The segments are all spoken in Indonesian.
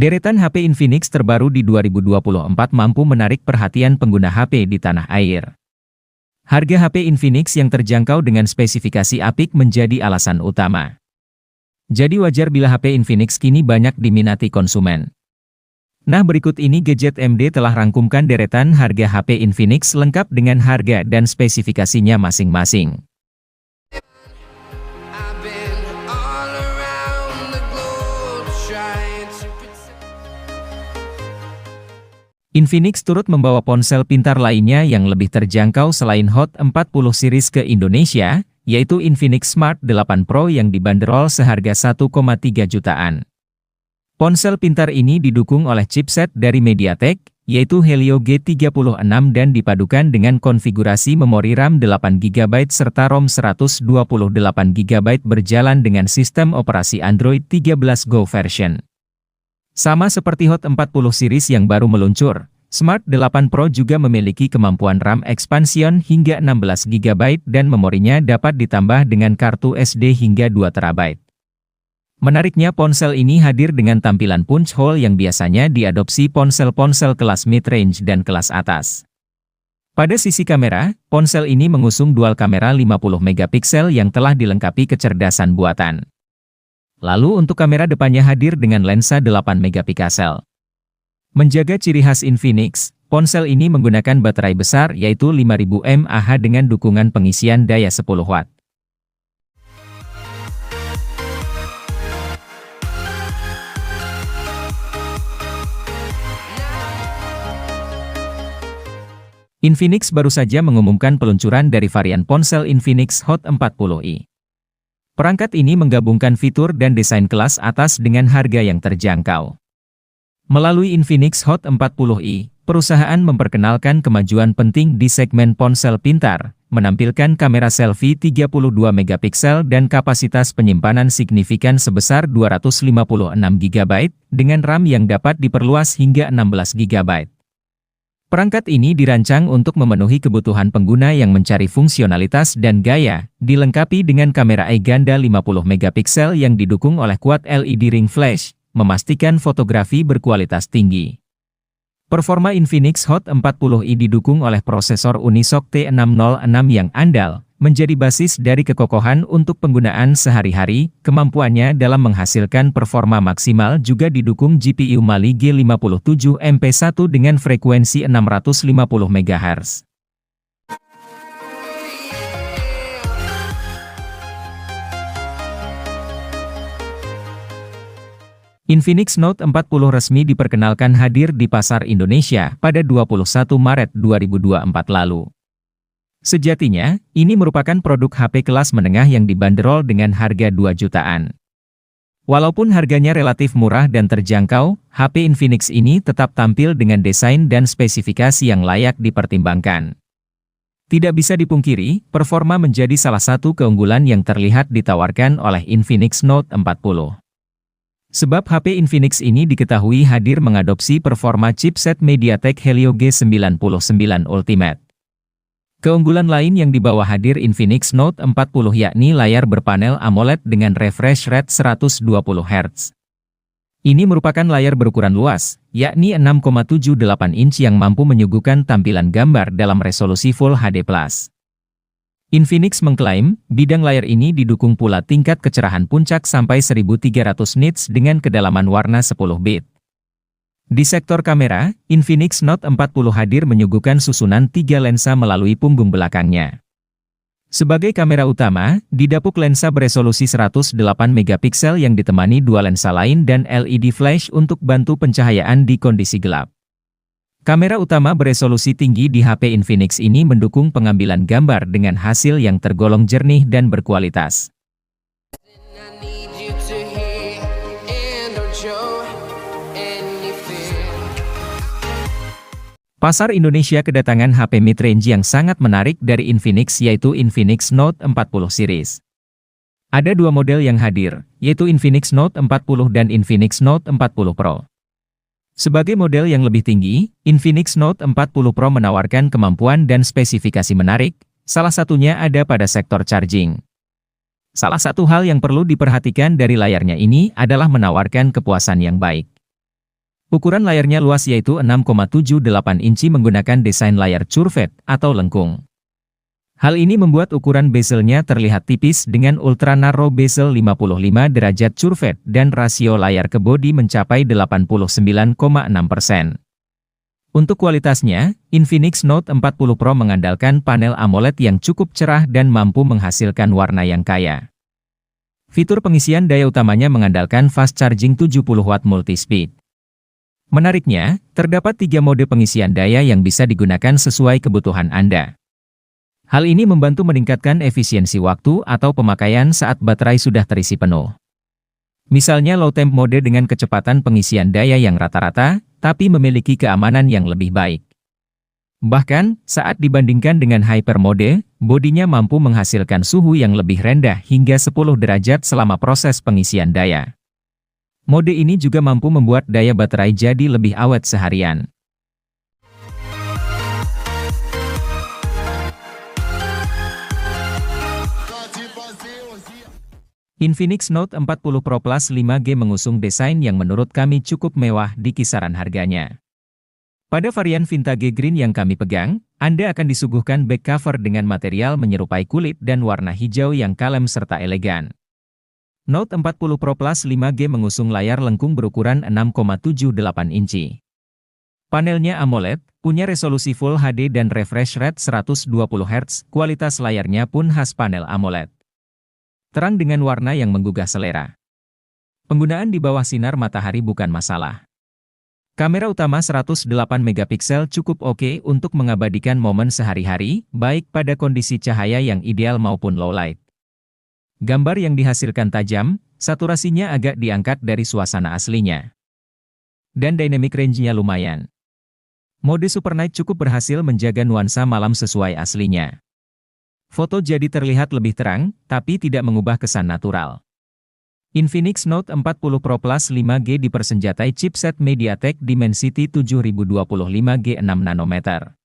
Deretan HP Infinix terbaru di 2024 mampu menarik perhatian pengguna HP di tanah air. Harga HP Infinix yang terjangkau dengan spesifikasi apik menjadi alasan utama. Jadi wajar bila HP Infinix kini banyak diminati konsumen. Nah, berikut ini gadget MD telah rangkumkan deretan harga HP Infinix lengkap dengan harga dan spesifikasinya masing-masing. Infinix turut membawa ponsel pintar lainnya yang lebih terjangkau selain Hot 40 series ke Indonesia, yaitu Infinix Smart 8 Pro yang dibanderol seharga 1,3 jutaan. Ponsel pintar ini didukung oleh chipset dari MediaTek, yaitu Helio G36 dan dipadukan dengan konfigurasi memori RAM 8GB serta ROM 128GB berjalan dengan sistem operasi Android 13 Go version. Sama seperti Hot 40 series yang baru meluncur, Smart 8 Pro juga memiliki kemampuan RAM expansion hingga 16GB dan memorinya dapat ditambah dengan kartu SD hingga 2TB. Menariknya ponsel ini hadir dengan tampilan punch hole yang biasanya diadopsi ponsel-ponsel kelas mid-range dan kelas atas. Pada sisi kamera, ponsel ini mengusung dual kamera 50MP yang telah dilengkapi kecerdasan buatan. Lalu untuk kamera depannya hadir dengan lensa 8MP. Menjaga ciri khas Infinix, ponsel ini menggunakan baterai besar yaitu 5000 mAh dengan dukungan pengisian daya 10 Watt. Infinix baru saja mengumumkan peluncuran dari varian ponsel Infinix Hot 40i. Perangkat ini menggabungkan fitur dan desain kelas atas dengan harga yang terjangkau. Melalui Infinix Hot 40i, perusahaan memperkenalkan kemajuan penting di segmen ponsel pintar, menampilkan kamera selfie 32MP dan kapasitas penyimpanan signifikan sebesar 256GB, dengan RAM yang dapat diperluas hingga 16GB. Perangkat ini dirancang untuk memenuhi kebutuhan pengguna yang mencari fungsionalitas dan gaya, dilengkapi dengan kamera AI ganda 50MP yang didukung oleh quad LED ring flash, memastikan fotografi berkualitas tinggi. Performa Infinix Hot 40i didukung oleh prosesor Unisoc T606 yang andal, menjadi basis dari kekokohan untuk penggunaan sehari-hari. Kemampuannya dalam menghasilkan performa maksimal juga didukung GPU Mali G57 MP1 dengan frekuensi 650 MHz. Infinix Note 40 resmi diperkenalkan hadir di pasar Indonesia pada 21 Maret 2024 lalu. Sejatinya, ini merupakan produk HP kelas menengah yang dibanderol dengan harga 2 jutaan. Walaupun harganya relatif murah dan terjangkau, HP Infinix ini tetap tampil dengan desain dan spesifikasi yang layak dipertimbangkan. Tidak bisa dipungkiri, performa menjadi salah satu keunggulan yang terlihat ditawarkan oleh Infinix Note 40. Sebab HP Infinix ini diketahui hadir mengadopsi performa chipset MediaTek Helio G99 Ultimate. Keunggulan lain yang dibawa hadir Infinix Note 40 yakni layar berpanel AMOLED dengan refresh rate 120Hz. Ini merupakan layar berukuran luas, yakni 6,78 inch yang mampu menyuguhkan tampilan gambar dalam resolusi Full HD+. Infinix mengklaim, bidang layar ini didukung pula tingkat kecerahan puncak sampai 1300 nits dengan kedalaman warna 10 bit. Di sektor kamera, Infinix Note 40 hadir menyuguhkan susunan 3 lensa melalui punggung belakangnya. Sebagai kamera utama, didapuk lensa beresolusi 108MP yang ditemani 2 lensa lain dan LED flash untuk bantu pencahayaan di kondisi gelap. Kamera utama beresolusi tinggi di HP Infinix ini mendukung pengambilan gambar dengan hasil yang tergolong jernih dan berkualitas. Pasar Indonesia kedatangan HP mid-range yang sangat menarik dari Infinix yaitu Infinix Note 40 series. Ada 2 model yang hadir, yaitu Infinix Note 40 dan Infinix Note 40 Pro. Sebagai model yang lebih tinggi, Infinix Note 40 Pro menawarkan kemampuan dan spesifikasi menarik, salah satunya ada pada sektor charging. Salah satu hal yang perlu diperhatikan dari layarnya ini adalah menawarkan kepuasan yang baik. Ukuran layarnya luas yaitu 6,78 inci menggunakan desain layar curved atau lengkung. Hal ini membuat ukuran bezelnya terlihat tipis dengan ultra narrow bezel 55 derajat curved dan rasio layar ke bodi mencapai 89,6%. Untuk kualitasnya, Infinix Note 40 Pro mengandalkan panel AMOLED yang cukup cerah dan mampu menghasilkan warna yang kaya. Fitur pengisian daya utamanya mengandalkan fast charging 70 watt multi-speed. Menariknya, terdapat 3 mode pengisian daya yang bisa digunakan sesuai kebutuhan Anda. Hal ini membantu meningkatkan efisiensi waktu atau pemakaian saat baterai sudah terisi penuh. Misalnya low temp mode dengan kecepatan pengisian daya yang rata-rata, tapi memiliki keamanan yang lebih baik. Bahkan, saat dibandingkan dengan hyper mode, bodinya mampu menghasilkan suhu yang lebih rendah hingga 10 derajat selama proses pengisian daya. Mode ini juga mampu membuat daya baterai jadi lebih awet seharian. Infinix Note 40 Pro Plus 5G mengusung desain yang menurut kami cukup mewah di kisaran harganya. Pada varian vintage green yang kami pegang, Anda akan disuguhkan back cover dengan material menyerupai kulit dan warna hijau yang kalem serta elegan. Note 40 Pro Plus 5G mengusung layar lengkung berukuran 6,78 inci. Panelnya AMOLED, punya resolusi Full HD dan refresh rate 120 Hz, kualitas layarnya pun khas panel AMOLED. Terang dengan warna yang menggugah selera. Penggunaan di bawah sinar matahari bukan masalah. Kamera utama 108 megapiksel cukup oke untuk mengabadikan momen sehari-hari, baik pada kondisi cahaya yang ideal maupun low light. Gambar yang dihasilkan tajam, saturasinya agak diangkat dari suasana aslinya. Dan dynamic range-nya lumayan. Mode Super Night cukup berhasil menjaga nuansa malam sesuai aslinya. Foto jadi terlihat lebih terang, tapi tidak mengubah kesan natural. Infinix Note 40 Pro Plus 5G dipersenjatai chipset MediaTek Dimensity 7025G 6 nanometer.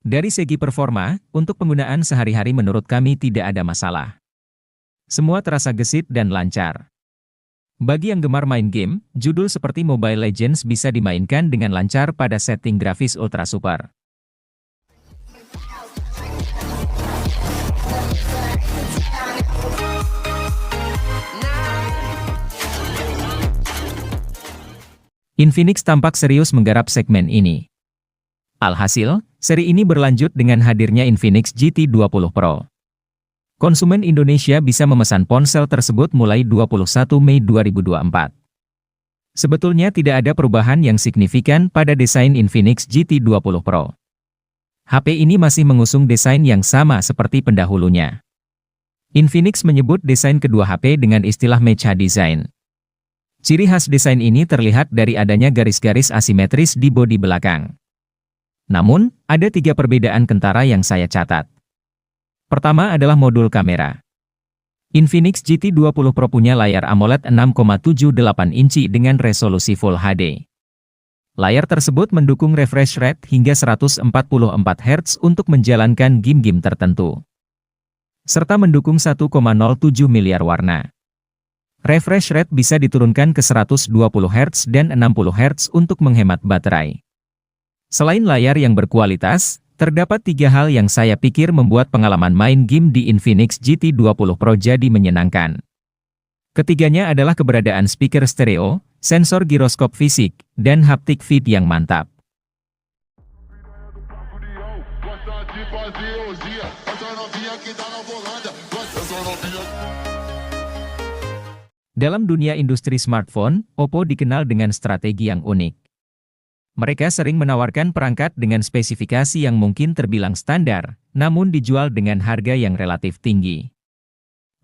Dari segi performa, untuk penggunaan sehari-hari menurut kami tidak ada masalah. Semua terasa gesit dan lancar. Bagi yang gemar main game, judul seperti Mobile Legends bisa dimainkan dengan lancar pada setting grafis Ultra Super. Infinix tampak serius menggarap segmen ini. Alhasil, seri ini berlanjut dengan hadirnya Infinix GT 20 Pro. Konsumen Indonesia bisa memesan ponsel tersebut mulai 21 Mei 2024. Sebetulnya tidak ada perubahan yang signifikan pada desain Infinix GT 20 Pro. HP ini masih mengusung desain yang sama seperti pendahulunya. Infinix menyebut desain kedua HP dengan istilah Mecha Design. Ciri khas desain ini terlihat dari adanya garis-garis asimetris di bodi belakang. Namun, ada 3 perbedaan kentara yang saya catat. Pertama adalah modul kamera. Infinix GT 20 Pro punya layar AMOLED 6,78 inci dengan resolusi Full HD. Layar tersebut mendukung refresh rate hingga 144 Hz untuk menjalankan game-game tertentu. Serta mendukung 1,07 miliar warna. Refresh rate bisa diturunkan ke 120 Hz dan 60 Hz untuk menghemat baterai. Selain layar yang berkualitas, terdapat 3 hal yang saya pikir membuat pengalaman main game di Infinix GT 20 Pro jadi menyenangkan. Ketiganya adalah keberadaan speaker stereo, sensor giroskop fisik, dan haptic feed yang mantap. Dalam dunia industri smartphone, Oppo dikenal dengan strategi yang unik. Mereka sering menawarkan perangkat dengan spesifikasi yang mungkin terbilang standar, namun dijual dengan harga yang relatif tinggi.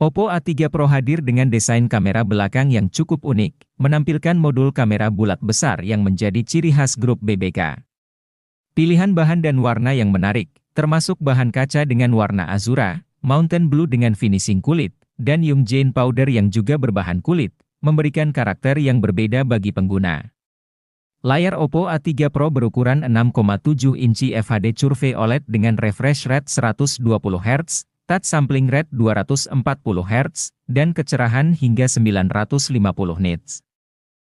Oppo A3 Pro hadir dengan desain kamera belakang yang cukup unik, menampilkan modul kamera bulat besar yang menjadi ciri khas grup BBK. Pilihan bahan dan warna yang menarik, termasuk bahan kaca dengan warna azura, mountain blue dengan finishing kulit, dan Yung Jane powder yang juga berbahan kulit, memberikan karakter yang berbeda bagi pengguna. Layar Oppo A3 Pro berukuran 6,7 inci FHD Curve OLED dengan refresh rate 120 Hz, touch sampling rate 240 Hz, dan kecerahan hingga 950 nits.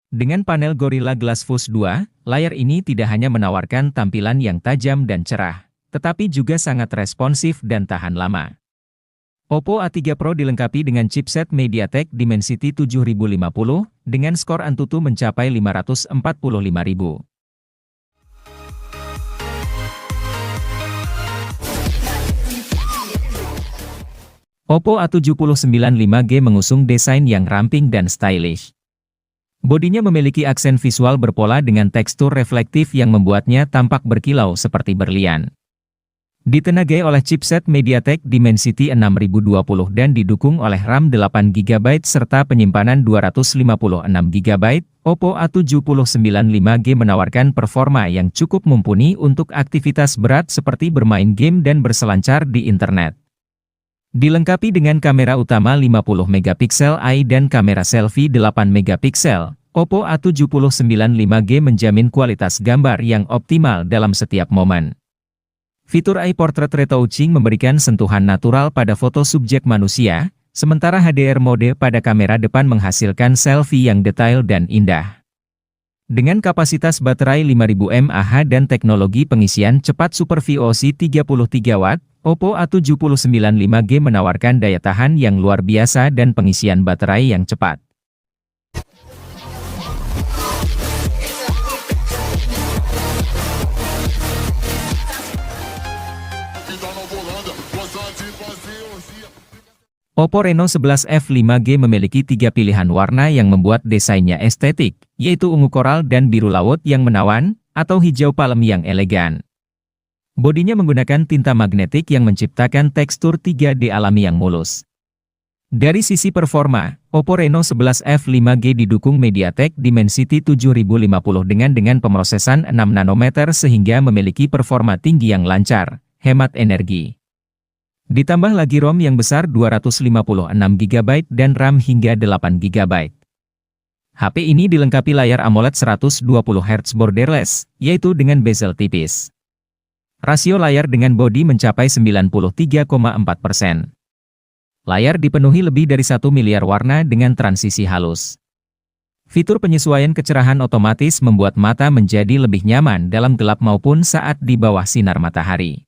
Dengan panel Gorilla Glass Fuse 2, layar ini tidak hanya menawarkan tampilan yang tajam dan cerah, tetapi juga sangat responsif dan tahan lama. Oppo A3 Pro dilengkapi dengan chipset MediaTek Dimensity 7050, dengan skor Antutu mencapai 545.000. Oppo A7095 5G mengusung desain yang ramping dan stylish. Bodinya memiliki aksen visual berpola dengan tekstur reflektif yang membuatnya tampak berkilau seperti berlian. Ditenagai oleh chipset MediaTek Dimensity 6020 dan didukung oleh RAM 8GB serta penyimpanan 256GB, Oppo A7095 5G menawarkan performa yang cukup mumpuni untuk aktivitas berat seperti bermain game dan berselancar di internet. Dilengkapi dengan kamera utama 50MP AI dan kamera selfie 8MP, Oppo A7095 5G menjamin kualitas gambar yang optimal dalam setiap momen. Fitur AI Portrait Retouching memberikan sentuhan natural pada foto subjek manusia, sementara HDR mode pada kamera depan menghasilkan selfie yang detail dan indah. Dengan kapasitas baterai 5000 mAh dan teknologi pengisian cepat Super VOC 33 Watt, Oppo A7095 5G menawarkan daya tahan yang luar biasa dan pengisian baterai yang cepat. Oppo Reno 11F 5G memiliki 3 pilihan warna yang membuat desainnya estetik, yaitu ungu koral dan biru laut yang menawan, atau hijau palem yang elegan. Bodinya menggunakan tinta magnetik yang menciptakan tekstur 3D alami yang mulus. Dari sisi performa, Oppo Reno 11F 5G didukung MediaTek Dimensity 7050 dengan pemrosesan 6 nanometer sehingga memiliki performa tinggi yang lancar, hemat energi. Ditambah lagi ROM yang besar 256GB dan RAM hingga 8GB. HP ini dilengkapi layar AMOLED 120Hz borderless, yaitu dengan bezel tipis. Rasio layar dengan bodi mencapai 93,4%. Layar dipenuhi lebih dari 1 miliar warna dengan transisi halus. Fitur penyesuaian kecerahan otomatis membuat mata menjadi lebih nyaman dalam gelap maupun saat di bawah sinar matahari.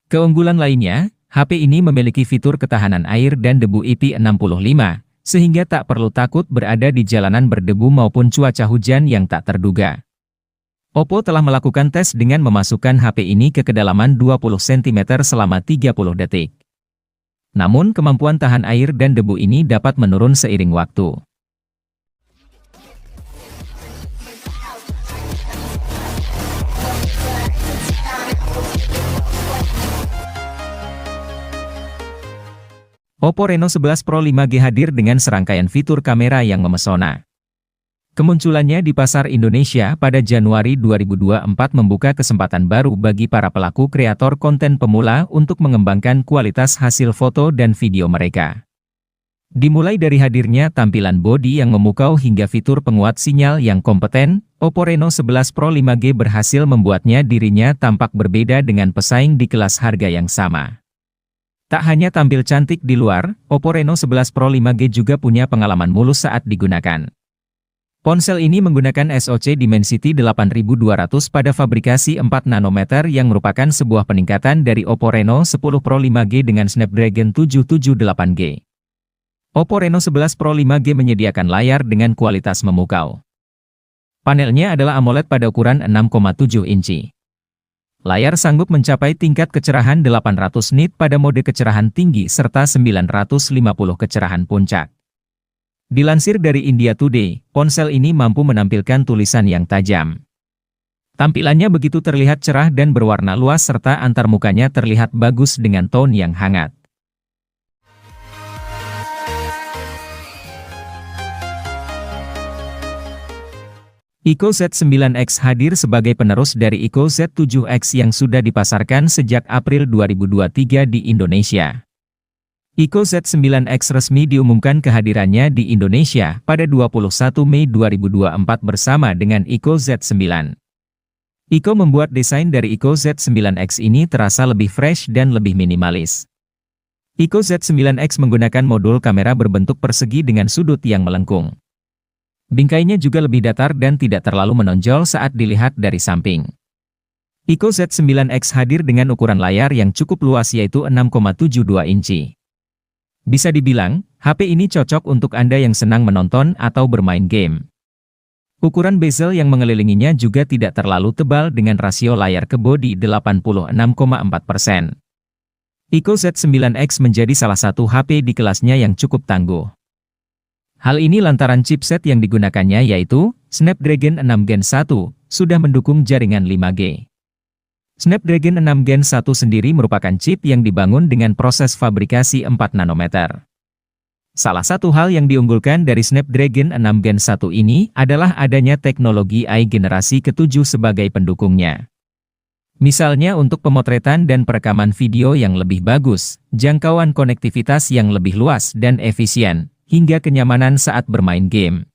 Keunggulan lainnya, HP ini memiliki fitur ketahanan air dan debu IP65, sehingga tak perlu takut berada di jalanan berdebu maupun cuaca hujan yang tak terduga. Oppo telah melakukan tes dengan memasukkan HP ini ke kedalaman 20 cm selama 30 detik. Namun kemampuan tahan air dan debu ini dapat menurun seiring waktu. Oppo Reno 11 Pro 5G hadir dengan serangkaian fitur kamera yang memesona. Kemunculannya di pasar Indonesia pada Januari 2024 membuka kesempatan baru bagi para pelaku kreator konten pemula untuk mengembangkan kualitas hasil foto dan video mereka. Dimulai dari hadirnya tampilan bodi yang memukau hingga fitur penguat sinyal yang kompeten, Oppo Reno 11 Pro 5G berhasil membuatnya dirinya tampak berbeda dengan pesaing di kelas harga yang sama. Tak hanya tampil cantik di luar, Oppo Reno 11 Pro 5G juga punya pengalaman mulus saat digunakan. Ponsel ini menggunakan SoC Dimensity 8200 pada fabrikasi 4 nanometer yang merupakan sebuah peningkatan dari Oppo Reno 10 Pro 5G dengan Snapdragon 778G. Oppo Reno 11 Pro 5G menyediakan layar dengan kualitas memukau. Panelnya adalah AMOLED pada ukuran 6,7 inci. Layar sanggup mencapai tingkat kecerahan 800 nit pada mode kecerahan tinggi serta 950 kecerahan puncak. Dilansir dari India Today, ponsel ini mampu menampilkan tulisan yang tajam. Tampilannya begitu terlihat cerah dan berwarna luas serta antarmukanya terlihat bagus dengan tone yang hangat. Eco Z9X hadir sebagai penerus dari Eco Z7X yang sudah dipasarkan sejak April 2023 di Indonesia. Eco Z9X resmi diumumkan kehadirannya di Indonesia pada 21 Mei 2024 bersama dengan Eco Z9. Eco membuat desain dari Eco Z9X ini terasa lebih fresh dan lebih minimalis. Eco Z9X menggunakan modul kamera berbentuk persegi dengan sudut yang melengkung. Bingkainya juga lebih datar dan tidak terlalu menonjol saat dilihat dari samping. Pico Z9X hadir dengan ukuran layar yang cukup luas yaitu 6,72 inci. Bisa dibilang, HP ini cocok untuk Anda yang senang menonton atau bermain game. Ukuran bezel yang mengelilinginya juga tidak terlalu tebal dengan rasio layar ke bodi 86,4%. Pico Z9X menjadi salah satu HP di kelasnya yang cukup tangguh. Hal ini lantaran chipset yang digunakannya yaitu Snapdragon 6 Gen 1, sudah mendukung jaringan 5G. Snapdragon 6 Gen 1 sendiri merupakan chip yang dibangun dengan proses fabrikasi 4 nanometer. Salah satu hal yang diunggulkan dari Snapdragon 6 Gen 1 ini adalah adanya teknologi AI generasi ke-7 sebagai pendukungnya. Misalnya untuk pemotretan dan perekaman video yang lebih bagus, jangkauan konektivitas yang lebih luas dan efisien, hingga kenyamanan saat bermain game.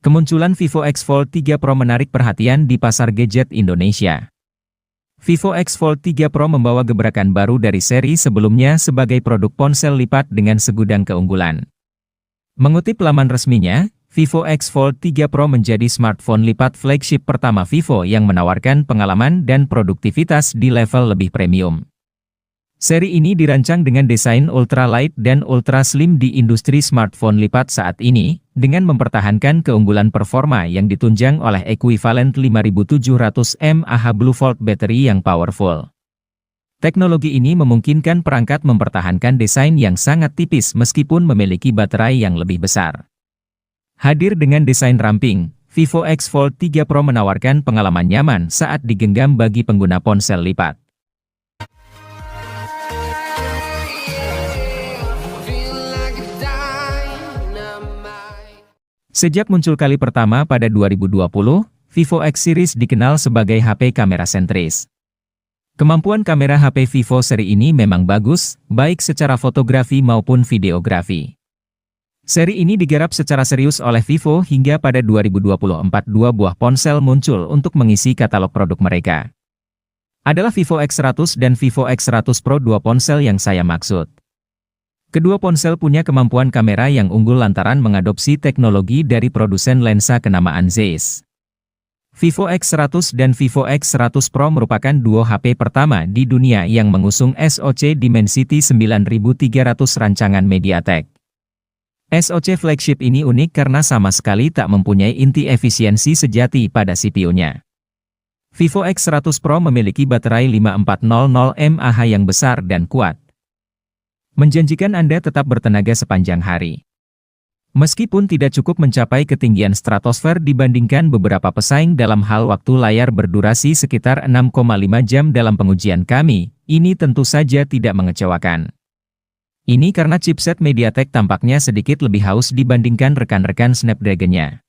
Kemunculan Vivo X Fold 3 Pro menarik perhatian di pasar gadget Indonesia. Vivo X Fold 3 Pro membawa gebrakan baru dari seri sebelumnya sebagai produk ponsel lipat dengan segudang keunggulan. Mengutip laman resminya, Vivo X Fold 3 Pro menjadi smartphone lipat flagship pertama Vivo yang menawarkan pengalaman dan produktivitas di level lebih premium. Seri ini dirancang dengan desain ultra light dan ultra slim di industri smartphone lipat saat ini, dengan mempertahankan keunggulan performa yang ditunjang oleh ekuivalen 5700 mAh Blue Volt battery yang powerful. Teknologi ini memungkinkan perangkat mempertahankan desain yang sangat tipis meskipun memiliki baterai yang lebih besar. Hadir dengan desain ramping, Vivo X Fold 3 Pro menawarkan pengalaman nyaman saat digenggam bagi pengguna ponsel lipat. Sejak muncul kali pertama pada 2020, Vivo X Series dikenal sebagai HP kamera sentris. Kemampuan kamera HP Vivo seri ini memang bagus, baik secara fotografi maupun videografi. Seri ini digarap secara serius oleh Vivo hingga pada 2024 dua buah ponsel muncul untuk mengisi katalog produk mereka. Adalah Vivo X100 dan Vivo X100 Pro, dua ponsel yang saya maksud. Kedua ponsel punya kemampuan kamera yang unggul lantaran mengadopsi teknologi dari produsen lensa kenamaan Zeiss. Vivo X100 dan Vivo X100 Pro merupakan duo HP pertama di dunia yang mengusung SoC Dimensity 9300 rancangan MediaTek. SoC flagship ini unik karena sama sekali tak mempunyai inti efisiensi sejati pada CPU-nya. Vivo X100 Pro memiliki baterai 5400 mAh yang besar dan kuat, menjanjikan Anda tetap bertenaga sepanjang hari. Meskipun tidak cukup mencapai ketinggian stratosfer dibandingkan beberapa pesaing dalam hal waktu layar berdurasi sekitar 6,5 jam dalam pengujian kami, ini tentu saja tidak mengecewakan. Ini karena chipset MediaTek tampaknya sedikit lebih haus dibandingkan rekan-rekan Snapdragon-nya.